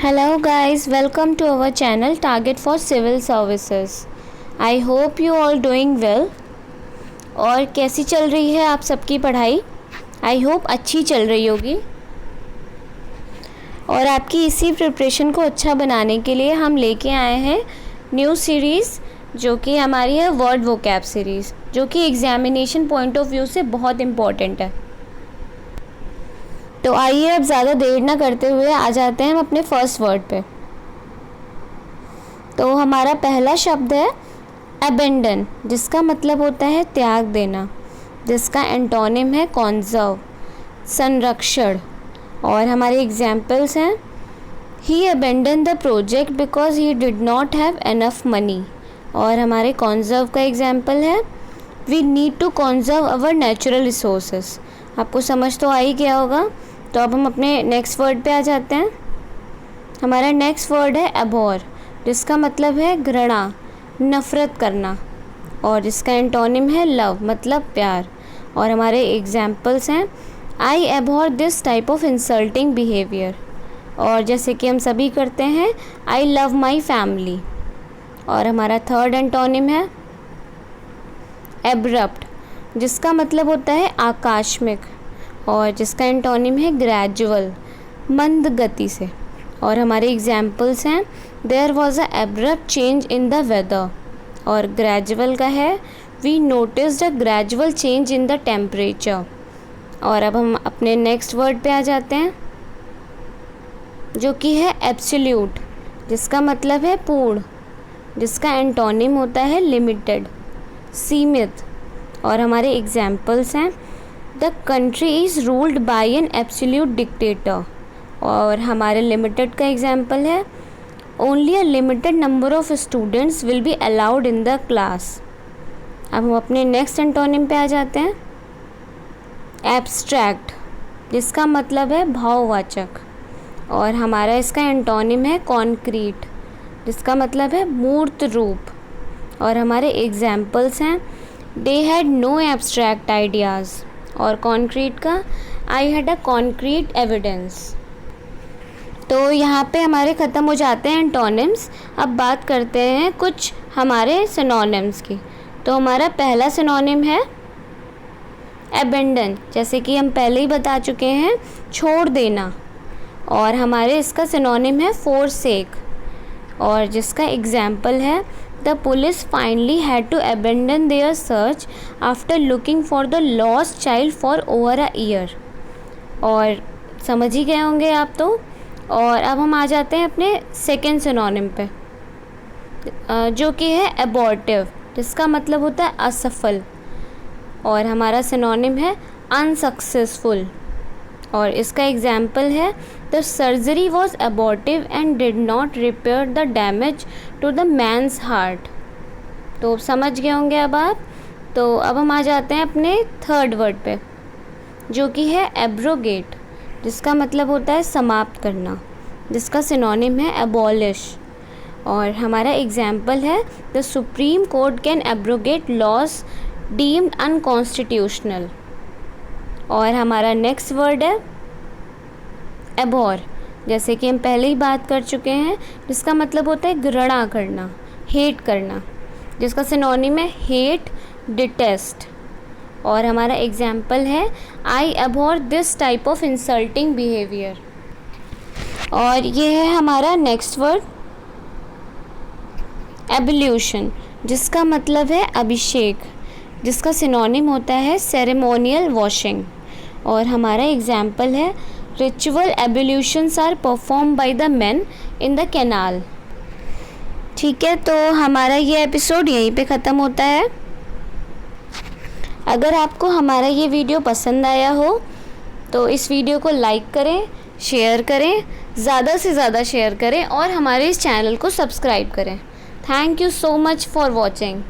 Hello guys, welcome to our channel Target for Civil Services. I hope you all doing well. और कैसी चल रही है आप सबकी पढ़ाई? आई होप अच्छी चल रही होगी। और आपकी इसी प्रिपरेशन को अच्छा बनाने के लिए हम लेके आए हैं न्यू सीरीज़ जो कि हमारी है वर्ड वोकैब सीरीज़, जो कि एग्जामिनेशन पॉइंट ऑफ व्यू से बहुत इम्पॉर्टेंट है। तो आइए अब ज़्यादा देर ना करते हुए आ जाते हैं हम अपने फर्स्ट वर्ड पे। तो हमारा पहला शब्द है अबेंडन, जिसका मतलब होता है त्याग देना, जिसका एंटोनिम है कॉन्जर्व, संरक्षण। और हमारे एग्जाम्पल्स हैं he abandon the project because he did not have enough money. और हमारे कॉन्जर्व का एग्जाम्पल है we need to conserve our natural resources. आपको समझ तो आ ही गया होगा। तो अब हम अपने नेक्स्ट वर्ड पे आ जाते हैं। हमारा नेक्स्ट वर्ड है अबॉर, जिसका मतलब है घृणा, नफ़रत करना। और इसका एंटोनिम है लव, मतलब प्यार। और हमारे एग्जाम्पल्स हैं I abhor this type of insulting behaviour. और जैसे कि हम सभी करते हैं आई लव माई फैमिली। और हमारा थर्ड एंटोनिम है एब्रप्ट, जिसका मतलब होता है आकस्मिक। और जिसका एंटोनिम है ग्रेजुअल, मंद गति से। और हमारे एग्जाम्पल्स हैं there was a abrupt change in the weather. और ग्रेजुअल का है we noticed a gradual change in the temperature. और अब हम अपने नेक्स्ट वर्ड पे आ जाते हैं जो कि है एब्सोल्यूट, जिसका मतलब है पूर्ण, जिसका एंटोनिम होता है लिमिटेड, सीमित। और हमारे एग्जाम्पल्स हैं the country is ruled by an absolute dictator. और हमारे लिमिटेड का एग्जाम्पल है only a limited number of students will be allowed in the class. अब हम अपने नेक्स्ट एंटोनिम पे आ जाते हैं एब्स्ट्रैक्ट, जिसका मतलब है भाववाचक। और हमारा इसका एंटोनिम है कॉन्क्रीट, जिसका मतलब है मूर्त रूप। और हमारे एग्जाम्पल्स हैं they had no abstract ideas. और कॉन्क्रीट का I had a concrete evidence. तो यहाँ पे हमारे ख़त्म हो जाते हैं एंटोनिम्स। अब बात करते हैं कुछ हमारे सिनोनिम्स की। तो हमारा पहला सिनोनिम है अबेंडन, जैसे कि हम पहले ही बता चुके हैं, छोड़ देना। और हमारे इसका सिनोनिम है फोरसेक। और जिसका एग्जाम्पल है the police finally had to abandon their search after looking for the lost child for over a year. और समझ ही गए होंगे आप तो। और अब हम आ जाते हैं अपने सेकेंड सिनोनिम पे जो कि है एबॉर्टिव, जिसका मतलब होता है असफल। और हमारा सिनोनिम है अनसक्सेसफुल। और इसका एग्जाम्पल है the surgery was abortive and did not repair the damage to the man's heart. तो समझ गए होंगे अब आप। तो अब हम आ जाते हैं अपने थर्ड वर्ड पे जो कि है एब्रोगेट, जिसका मतलब होता है समाप्त करना, जिसका सिनोनिम है एबॉलिश। और हमारा एग्जाम्पल है the supreme court can abrogate loss deemed unconstitutional. और हमारा नेक्स्ट वर्ड है एबॉर, जैसे कि हम पहले ही बात कर चुके हैं, जिसका मतलब होता है घृणा करना, हेट करना, जिसका सिनोनिम है हेट, डिटेस्ट। और हमारा एग्जाम्पल है I abhor this type of insulting behaviour. और ये है हमारा नेक्स्ट वर्ड एबोल्यूशन, जिसका मतलब है अभिषेक, जिसका सिनोनिम होता है सेरेमोनियल वॉशिंग। और हमारा एग्जाम्पल है ritual ablutions are perform by the men in the canal. ठीक है, तो हमारा ये एपिसोड यहीं पे ख़त्म होता है। अगर आपको हमारा ये वीडियो पसंद आया हो तो इस वीडियो को लाइक करें, शेयर करें, ज़्यादा से ज़्यादा शेयर करें और हमारे इस चैनल को सब्सक्राइब करें। Thank you so much for watching.